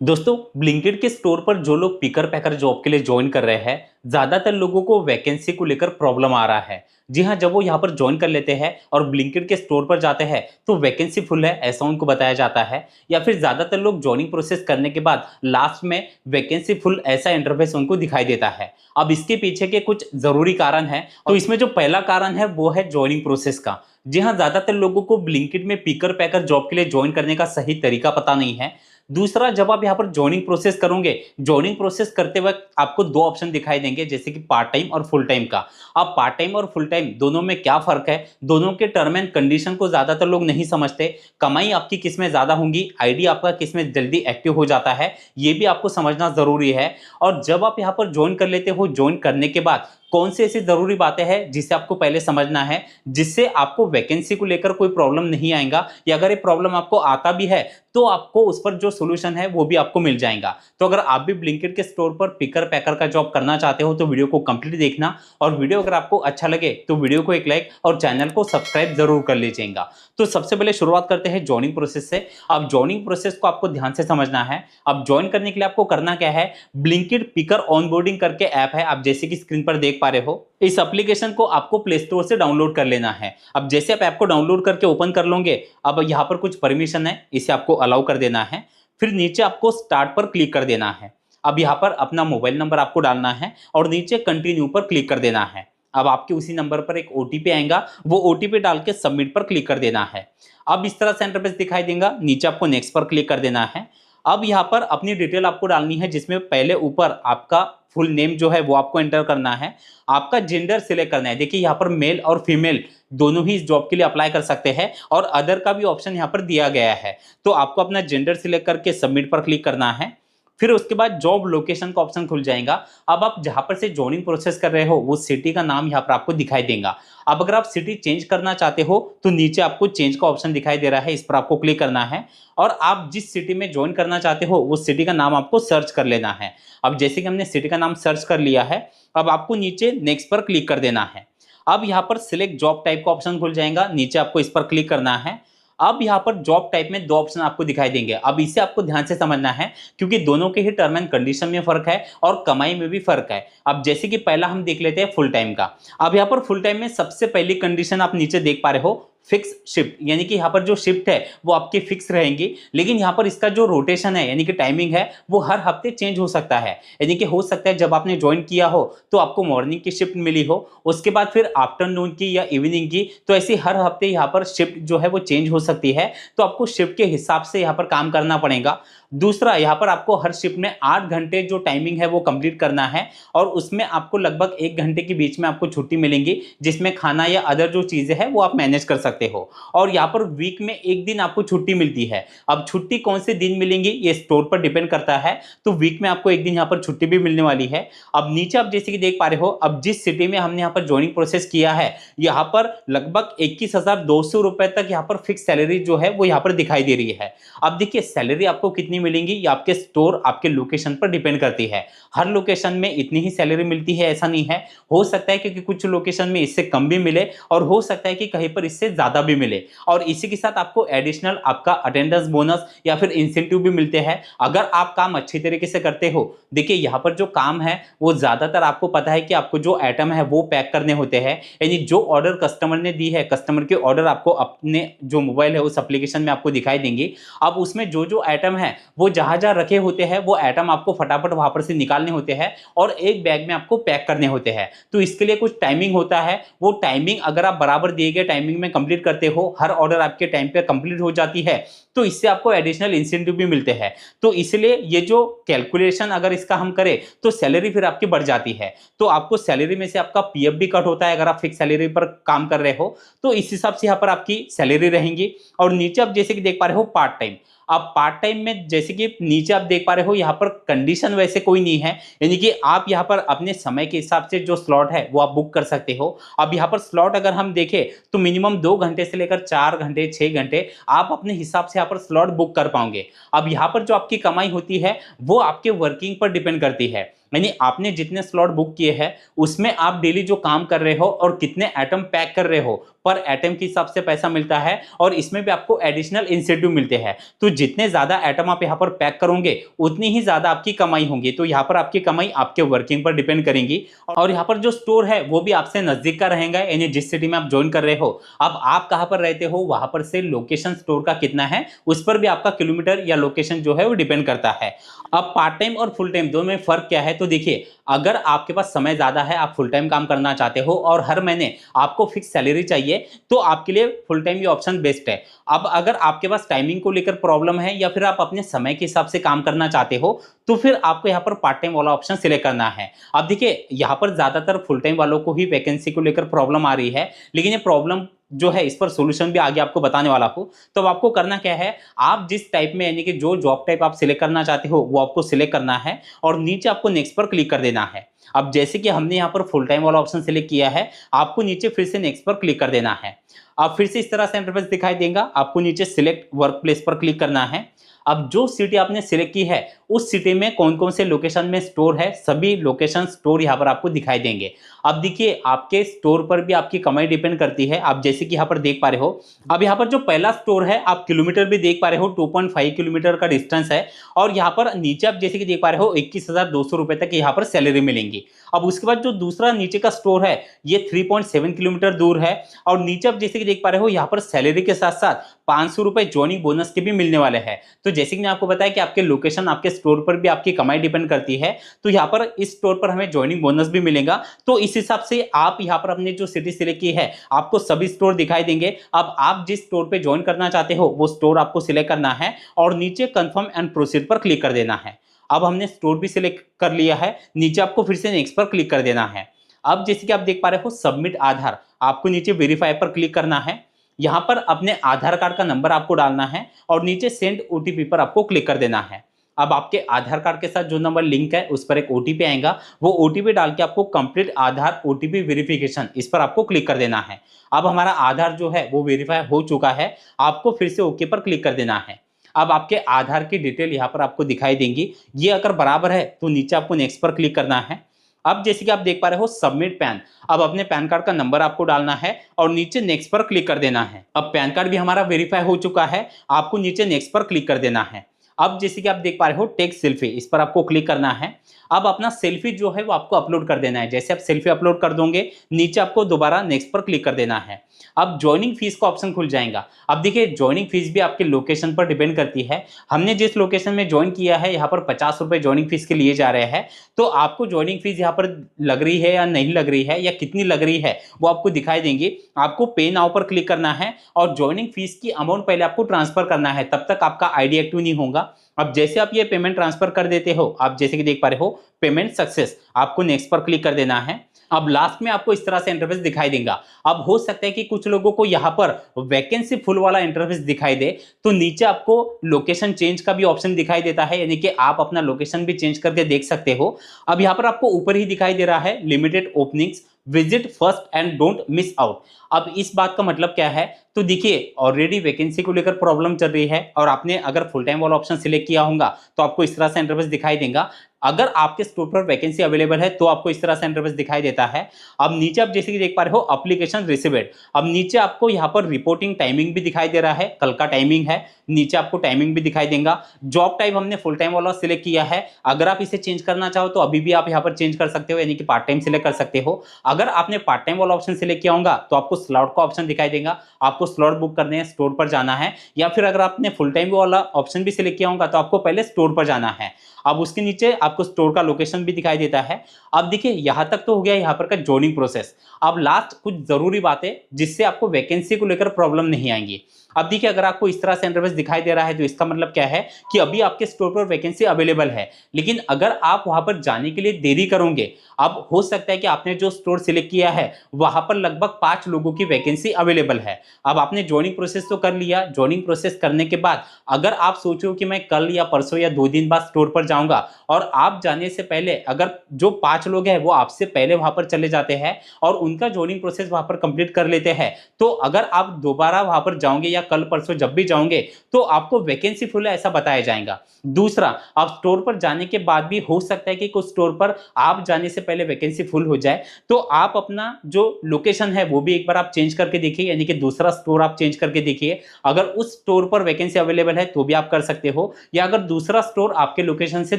दोस्तों, ब्लिंकिट के स्टोर पर जो लोग पिकर पैकर जॉब के लिए ज्वाइन कर रहे हैं, ज्यादातर लोगों को वैकेंसी को लेकर प्रॉब्लम आ रहा है। जी हाँ, जब वो यहाँ पर ज्वाइन कर लेते हैं और ब्लिंकिट के स्टोर पर जाते हैं तो वैकेंसी फुल है ऐसा उनको बताया जाता है, या फिर ज्यादातर लोग ज्वाइनिंग प्रोसेस करने के बाद लास्ट में वैकेंसी फुल ऐसा इंटरफेस उनको दिखाई देता है। अब इसके पीछे के कुछ जरूरी कारण है, तो इसमें जो पहला कारण है वो है ज्वाइनिंग प्रोसेस का। जी हाँ, ज्यादातर लोगों को ब्लिंकिट में पिकर पैकर जॉब के लिए ज्वाइन करने का सही तरीका पता नहीं है। दूसरा, जब आप यहाँ पर ज्वाइनिंग प्रोसेस करोगे, ज्वाइनिंग प्रोसेस करते वक्त आपको दो ऑप्शन दिखाई देंगे, जैसे कि पार्ट टाइम और फुल टाइम का। अब पार्ट टाइम और फुल टाइम दोनों में क्या फर्क है, दोनों के टर्म एंड कंडीशन को ज्यादातर लोग नहीं समझते। कमाई आपकी किस में ज्यादा होंगी, आईडी आपका किस में जल्दी एक्टिव हो जाता है, ये भी आपको समझना जरूरी है। और जब आप यहाँ पर ज्वाइन कर लेते हो, ज्वाइन करने के बाद कौन सी ऐसी जरूरी बातें हैं जिसे आपको पहले समझना है, जिससे आपको वैकेंसी को लेकर कोई प्रॉब्लम नहीं आएगा, या अगर ये प्रॉब्लम आपको आता भी है तो आपको उस पर जो सोल्यूशन है वो भी आपको मिल जाएगा। तो अगर आप भी ब्लिंकिट के स्टोर पर पिकर पैकर का जॉब करना चाहते हो तो वीडियो को कंप्लीट देखना, और वीडियो अगर आपको अच्छा लगे तो वीडियो को एक लाइक और चैनल को सब्सक्राइब जरूर कर लीजिएगा। तो सबसे पहले शुरुआत करते हैं ज्वाइनिंग प्रोसेस से। अब ज्वाइनिंग प्रोसेस को आपको ध्यान से समझना है। अब ज्वाइन करने के लिए आपको करना क्या है, ब्लिंकिट पिकर ऑनबोर्डिंग करके ऐप है, आप जैसे कि स्क्रीन पर देख पा रहे हो। इस एप्लीकेशन को आपको प्ले स्टोर से डाउनलोड कर लेना है। अब जैसे आप ऐप को डाउनलोड करके ओपन कर लोगे, अब यहाँ पर कुछ परमिशन है, इसे आपको अलाउ कर देना है। फिर नीचे आपको स्टार्ट पर क्लिक कर देना है। अब यहाँ पर अपना मोबाइल नंबर आपको डालना है और नीचे कंटिन्यू पर क्लिक कर देना है। अब आपके उसी नंबर पर एक ओटीपी आएगा, वो ओटीपी डाल के सबमिट पर क्लिक कर देना है। अब इस तरह से इंटरफेस दिखाई देगा, नीचे आपको नेक्स्ट पर क्लिक कर देना है। अब यहाँ पर अपनी डिटेल आपको डालनी है, जिसमें पहले ऊपर आपका फुल नेम जो है वो आपको एंटर करना है। आपका जेंडर सिलेक्ट करना है। देखिए यहाँ पर मेल और फीमेल दोनों ही इस जॉब के लिए अप्लाई कर सकते हैं, और अदर का भी ऑप्शन यहाँ पर दिया गया है। तो आपको अपना जेंडर सिलेक्ट करके सबमिट पर क्लिक करना है। फिर उसके बाद जॉब लोकेशन का ऑप्शन खुल जाएगा। अब आप जहां पर से ज्वाइनिंग प्रोसेस कर रहे हो वो सिटी का नाम यहाँ पर आपको दिखाई देगा। अब अगर आप सिटी चेंज करना चाहते हो तो नीचे आपको चेंज का ऑप्शन दिखाई दे रहा है, इस पर आपको क्लिक करना है, और आप जिस सिटी में ज्वाइन करना चाहते हो वो सिटी का नाम आपको सर्च कर लेना है। अब जैसे कि हमने सिटी का नाम सर्च कर लिया है, अब आपको नीचे नेक्स्ट पर क्लिक कर देना है। अब यहाँ पर सिलेक्ट जॉब टाइप का ऑप्शन खुल जाएगा, नीचे आपको इस पर क्लिक करना है। अब यहाँ पर जॉब टाइप में दो ऑप्शन आपको दिखाई देंगे। अब इसे आपको ध्यान से समझना है, क्योंकि दोनों के ही टर्म एंड कंडीशन में फर्क है और कमाई में भी फर्क है। अब जैसे कि पहला हम देख लेते हैं फुल टाइम का। अब यहाँ पर फुल टाइम में सबसे पहली कंडीशन आप नीचे देख पा रहे हो, फिक्स शिफ्ट, यानी कि यहाँ पर जो शिफ्ट है वो आपकी फिक्स रहेंगी, लेकिन यहाँ पर इसका जो रोटेशन है यानी कि टाइमिंग है वो हर हफ्ते चेंज हो सकता है। यानी कि हो सकता है जब आपने ज्वाइन किया हो तो आपको मॉर्निंग की शिफ्ट मिली हो, उसके बाद फिर आफ्टरनून की या इवनिंग की, तो ऐसे हर हफ्ते यहाँ पर शिफ्ट जो है वो चेंज हो सकती है। तो आपको शिफ्ट के हिसाब से यहाँ पर काम करना पड़ेगा। दूसरा, यहाँ पर आपको हर शिफ्ट में 8 घंटे जो टाइमिंग है वो कंप्लीट करना है, और उसमें आपको लगभग 1 घंटे के बीच में आपको छुट्टी मिलेंगी, जिसमें खाना या अदर जो चीजें हैं वो आप मैनेज कर सकते हो। और यहाँ पर वीक में एक दिन आपको छुट्टी मिलती है। अब छुट्टी कौन से दिन मिलेंगी ये स्टोर पर डिपेंड करता है, तो वीक में आपको एक दिन यहाँ पर छुट्टी भी मिलने वाली है। अब नीचे आप जैसे कि देख पा रहे हो, अब जिस सिटी में हमने यहाँ पर ज्वाइनिंग प्रोसेस किया है, यहाँ पर लगभग 21,200 रुपए तक यहाँ पर फिक्स सैलरी जो है वो यहाँ पर दिखाई दे रही है। अब देखिए, सैलरी आपको कितनी मिलेंगी ये आपके स्टोर, आपके लोकेशन पर डिपेंड करती है। हर लोकेशन में इतनी ही सैलरी मिलती है ऐसा नहीं है, हो सकता है कि कुछ लोकेशन में इससे कम भी मिले, और हो सकता है कि कहीं पर इससे ज्यादा भी मिले। और इसी के साथ आपको एडिशनल आपका अटेंडेंस बोनस या फिर इंसेंटिव भी मिलते हैं अगर आप काम अच्छी तरीके से करते हो। देखिए, यहाँ पर जो काम है वो ज्यादातर आपको पता है कि आपको जो आइटम है वो पैक करने होते हैं, यानी जो ऑर्डर कस्टमर ने दी है, कस्टमर के ऑर्डर आपको अपने जो मोबाइल है उस एप्लीकेशन में आपको दिखाई देंगे। अब उसमें जो जो आइटम है वो जहां जहां रखे होते हैं वो आइटम आपको फटाफट वहां पर से निकालने होते हैं और एक बैग में आपको पैक करने होते हैं। तो इसके लिए कुछ टाइमिंग होता है, वो टाइमिंग अगर आप बराबर दिए गए टाइमिंग में कंप्लीट करते हो, हर ऑर्डर आपके टाइम पे कंप्लीट हो जाती है, तो इससे आपको एडिशनल इंसेंटिव भी मिलते हैं। तो इसलिए ये जो कैलकुलेशन अगर इसका हम करें तो सैलरी फिर आपकी बढ़ जाती है। तो आपको सैलरी में से आपका पीएफ भी कट होता है अगर आप फिक्स सैलरी पर काम कर रहे हो, तो इस हिसाब से यहाँ पर आपकी सैलरी रहेंगी। और नीचे आप जैसे कि देख पा रहे हो पार्ट टाइम। अब पार्ट टाइम में जैसे कि नीचे आप देख पा रहे हो यहाँ पर कंडीशन वैसे कोई नहीं है, यानी कि आप यहाँ पर अपने समय के हिसाब से जो स्लॉट है वो आप बुक कर सकते हो। अब यहाँ पर स्लॉट अगर हम देखें तो मिनिमम 2 घंटे से लेकर 4 घंटे 6 घंटे आप अपने हिसाब से यहाँ पर स्लॉट बुक कर पाओगे। अब यहाँ पर जो आपकी कमाई होती है वो आपके वर्किंग पर डिपेंड करती है। यानी आपने जितने स्लॉट बुक किए हैं उसमें आप डेली जो काम कर रहे हो और कितने एटम पैक कर रहे हो पर एटम के हिसाब से पैसा मिलता है, और इसमें भी आपको एडिशनल इंसेंटिव मिलते हैं। तो जितने ज्यादा एटम आप यहाँ पर पैक करोगे उतनी ही ज्यादा आपकी कमाई होगी। तो यहाँ पर आपकी कमाई आपके वर्किंग पर डिपेंड करेंगी। और यहाँ पर जो स्टोर है वो भी आपसे नजदीक का रहेगा, यानी जिस सिटी में आप ज्वाइन कर रहे हो। अब आप कहाँ पर रहते हो वहां पर से लोकेशन स्टोर का कितना है उस पर भी आपका किलोमीटर या लोकेशन जो है वो डिपेंड करता है। अब पार्ट टाइम और फुल टाइम दोनों में फर्क क्या है, तो देखिए अगर आपके पास समय ज्यादा है, आप फुल टाइम काम करना चाहते हो और हर महीने आपको फिक्स सैलरी चाहिए, तो आपके लिए फुल टाइम ये ऑप्शन बेस्ट है। अब अगर आपके पास टाइमिंग को लेकर प्रॉब्लम है या फिर आप अपने समय के हिसाब से काम करना चाहते हो, तो फिर आपको यहाँ पर पार्ट टाइम वाला ऑप्शन सिलेक्ट करना है। अब देखिए यहाँ पर ज्यादातर फुल टाइम वालों को ही वैकेंसी को लेकर प्रॉब्लम आ रही है, लेकिन ये प्रॉब्लम जो है इस पर सॉल्यूशन भी आगे आपको बताने वाला हूं। तो आपको करना क्या है, आप जिस टाइप में यानी कि जो जॉब टाइप आप सिलेक्ट करना चाहते हो वो आपको सिलेक्ट करना है और नीचे आपको नेक्स्ट पर क्लिक कर देना है। अब जैसे कि हमने यहाँ पर फुल टाइम वाला ऑप्शन सिलेक्ट किया है, आपको नीचे फिर से नेक्स्ट पर क्लिक कर देना है। अब फिर से इस तरह से इंटरफेस दिखाई देगा, आपको नीचे सिलेक्ट वर्क प्लेस पर क्लिक करना है। अब जो सिटी आपने सिलेक्ट की है उस सिटी में कौन कौन से लोकेशन में स्टोर है, सभी लोकेशन स्टोर यहाँ पर आपको दिखाई देंगे। अब देखिए आपके स्टोर पर भी आपकी कमाई डिपेंड करती है। आप जैसे कि यहाँ पर देख पा रहे हो, अब यहाँ पर जो पहला स्टोर है आप किलोमीटर भी देख पा रहे हो, 2.5 किलोमीटर का डिस्टेंस है। और यहाँ पर नीचे आप जैसे कि देख पा रहे हो 21,200 रुपए तक यहाँ पर सैलरी मिलेंगी। अब उसके बाद जो दूसरा नीचे का स्टोर है ये 3.7 किलोमीटर दूर है, और नीचे आप जैसे कि देख पा रहे हो यहाँ पर सैलरी के साथ साथ 500 रुपए ज्वाइनिंग बोनस के भी मिलने वाले हैं। तो जैसे कि मैंने आपको बताया कि आपके लोकेशन आपके स्टोर पर भी आपकी कमाई डिपेंड करती है, तो यहाँ पर इस स्टोर पर हमें ज्वाइनिंग बोनस भी मिलेगा। तो इस हिसाब से आप यहाँ पर अपने जो सिटी सिलेक्ट की है आपको सभी स्टोर दिखाई देंगे। अब आप जिस स्टोर पे ज्वाइन करना चाहते हो वो स्टोर आपको सिलेक्ट करना है और नीचे कंफर्म एंड प्रोसीड पर क्लिक कर देना है। अब हमने स्टोर भी सिलेक्ट कर लिया है, नीचे आपको फिर से नेक्स्ट पर क्लिक कर देना है। अब जैसे कि आप देख पा रहे हो सबमिट आधार, आपको नीचे वेरीफाई पर क्लिक करना है। यहाँ पर अपने आधार कार्ड का नंबर आपको डालना है और नीचे सेंड ओटीपी पर आपको क्लिक कर देना है। अब आपके आधार कार्ड के साथ जो नंबर लिंक है उस पर एक ओटीपी आएगा, वो ओटीपी डाल के आपको कंप्लीट आधार ओटीपी वेरिफिकेशन इस पर आपको क्लिक कर देना है। अब हमारा आधार जो है वो वेरीफाई हो चुका है, आपको फिर से ओके पर क्लिक कर देना है। अब आपके आधार की डिटेल यहाँ पर आपको दिखाई देंगी, ये अगर बराबर है तो नीचे आपको नेक्स्ट पर क्लिक करना है। अब जैसे कि आप देख पा रहे हो सबमिट पैन, अब अपने पैन कार्ड का नंबर आपको डालना है और नीचे नेक्स्ट पर क्लिक कर देना है। अब पैन कार्ड भी हमारा वेरीफाई हो चुका है, आपको नीचे नेक्स्ट पर क्लिक कर देना है। अब जैसे कि आप देख पा रहे हो टेक सेल्फी, इस पर आपको क्लिक करना है। अब अपना सेल्फी जो है वो आपको अपलोड कर देना है। जैसे आप सेल्फी अपलोड कर दोगे नीचे आपको दोबारा नेक्स्ट पर क्लिक कर देना है। अब ज्वाइनिंग फीस का ऑप्शन खुल जाएगा। अब देखिए ज्वाइनिंग फीस भी आपके लोकेशन पर डिपेंड करती है। हमने जिस लोकेशन में ज्वाइन किया है यहाँ पर 50 रुपए ज्वाइनिंग फीस के लिए जा रहे हैं, तो आपको ज्वाइनिंग फीस यहाँ पर लग रही है या नहीं लग रही है या कितनी लग रही है वो आपको दिखाई देंगी। आपको पे नाउ पर क्लिक करना है और ज्वाइनिंग फीस की अमाउंट पहले आपको ट्रांसफर करना है, तब तक आपका आईडी एक्टिव नहीं होगा। अब जैसे आप ये पेमेंट ट्रांसफर कर देते हो, आप जैसे कि देख पा रहे हो पेमेंट सक्सेस, आपको नेक्स्ट पर क्लिक कर देना है। अब लास्ट में आपको इस तरह से इंटरफेस दिखाई देगा। अब हो सकता है कि कुछ लोगों को यहाँ पर वैकेंसी फुल वाला इंटरफेस दिखाई दे, तो नीचे आपको लोकेशन चेंज का भी ऑप्शन दिखाई देता है, यानी कि आप अपना लोकेशन भी चेंज करके देख सकते हो। अब यहाँ पर आपको ऊपर ही दिखाई दे रहा है limited openings, visit first and don't miss out. अब इस बात का मतलब क्या है, तो देखिए ऑलरेडी वैकेंसी को लेकर प्रॉब्लम चल रही है और आपने अगर फुल टाइम वाला ऑप्शन सिलेक्ट किया होगा तो आपको इस तरह से इंटरफेस दिखाई देगा। अगर आपके स्टोर पर वैकेंसी अवेलेबल है तो आपको इस तरह से इंटरफेस दिखाई देता है। अब नीचे आप जैसे कि देख पा रहे हो एप्लीकेशन रिसीव्ड, अब नीचे आपको यहाँ पर रिपोर्टिंग टाइमिंग भी दिखाई दे रहा है, कल का टाइमिंग है, नीचे आपको टाइमिंग भी दिखाई देगा। जॉब टाइप हमने फुल टाइम वाला सिलेक्ट किया है, अगर आप इसे चेंज करना चाहो तो अभी भी आप यहाँ पर चेंज कर सकते हो, यानी कि पार्ट टाइम सिलेक्ट कर सकते हो। अगर आपने पार्ट टाइम वाला ऑप्शन सिलेक्ट किया होगा तो आपको स्लॉट का ऑप्शन दिखाई देगा, आपको स्लॉट बुक करने हैं, स्टोर पर जाना है। या फिर अगर आपने फुल टाइम वाला ऑप्शन भी सिलेक्ट किया होगा तो आपको पहले स्टोर पर जाना है। अब उसके नीचे आपको स्टोर का लोकेशन भी दिखाई देता है। अब देखिए यहां तक तो हो गया यहाँ पर का ज्वाइनिंग प्रोसेस। अब लास्ट कुछ जरूरी बातें जिससे आपको वैकेंसी को लेकर प्रॉब्लम नहीं आएंगी। अब देखिए अगर आपको इस तरह से इंटरफेस दिखाई दे रहा है तो इसका मतलब क्या है कि अभी आपके स्टोर पर वैकेंसी अवेलेबल है, लेकिन अगर आप वहां पर जाने के लिए देरी करोगे, अब हो सकता है कि आपने जो स्टोर सिलेक्ट किया है वहां पर लगभग 5 लोगों की वैकेंसी अवेलेबल है। अब आपने ज्वाइनिंग प्रोसेस तो कर लिया, ज्वाइनिंग प्रोसेस करने के बाद अगर आप सोचो कि मैं कल या परसों या 2 दिन बाद स्टोर पर जाऊंगा और आप जाने से पहले अगर जो 5 लोग हैं वो आपसे पहले वहां पर चले जाते हैं और उनका ज्वाइनिंग प्रोसेस वहां पर कंप्लीट कर लेते हैं, तो अगर आप दोबारा वहां पर जाओगे या या कल परसों जब भी जाओगे तो आपको वैकेंसी फुल है ऐसा बताया जाएगा। दूसरा, आप स्टोर पर जाने के बाद भी हो सकता है कि कुछ स्टोर पर आप जाने से पहले वैकेंसी फुल हो जाए, तो आप अपना जो लोकेशन है वो भी एक बार आप चेंज करके देखिए, यानी कि दूसरा स्टोर आप चेंज करके देखिए। अगर उस स्टोर पर वैकेंसी अवेलेबल है तो भी आप कर सकते हो, या अगर दूसरा स्टोर आपके लोकेशन से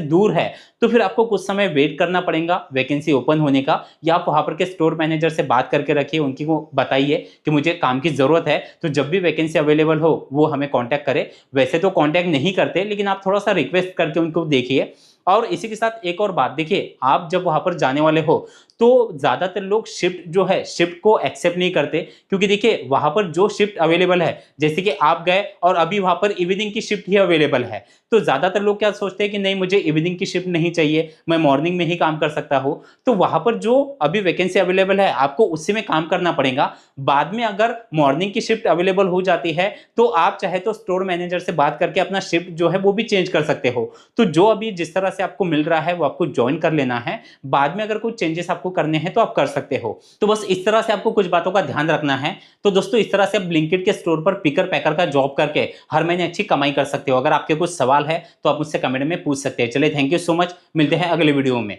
दूर है तो फिर आपको कुछ समय वेट करना पड़ेगा वैकेंसी ओपन होने का, या आप वहां पर के स्टोर मैनेजर से बात करके रखिए, उनकी को बताइए कि मुझे काम की जरूरत है, तो जब भी वैकेंसी अवेलेबल हो वो हमें कांटेक्ट करे। वैसे तो कांटेक्ट नहीं करते, लेकिन आप थोड़ा सा रिक्वेस्ट करके उनको देखिए। और इसी के साथ एक और बात देखिए, आप जब वहां पर जाने वाले हो तो ज्यादातर लोग शिफ्ट जो है शिफ्ट को एक्सेप्ट नहीं करते, क्योंकि देखिए वहां पर जो शिफ्ट अवेलेबल है, जैसे कि आप गए और अभी वहां पर इवनिंग की शिफ्ट ही अवेलेबल है, तो ज्यादातर लोग क्या सोचते हैं कि नहीं मुझे इवनिंग की शिफ्ट नहीं चाहिए, मैं मॉर्निंग में ही काम कर सकता हूं। तो वहां पर जो अभी वैकेंसी अवेलेबल है आपको उसी में काम करना पड़ेगा। बाद में अगर मॉर्निंग की शिफ्ट अवेलेबल हो जाती है तो आप चाहे तो स्टोर मैनेजर से बात करके अपना शिफ्ट जो है वो भी चेंज कर सकते हो। तो जो अभी जिस तरह से आपको मिल रहा है वो आपको ज्वाइन कर लेना है, बाद में अगर कुछ चेंजेस आपको करने हैं तो आप कर सकते हो। तो बस इस तरह से आपको कुछ बातों का ध्यान रखना है। तो दोस्तों इस तरह से आप ब्लिंकिट के स्टोर पर पिकर पैकर का जॉब करके हर महीने अच्छी कमाई कर सकते हो। अगर आपके कुछ सवाल है तो आप मुझसे कमेंट में पूछ सकते हैं। चलिए, थैंक यू सो मच, मिलते हैं अगले वीडियो में।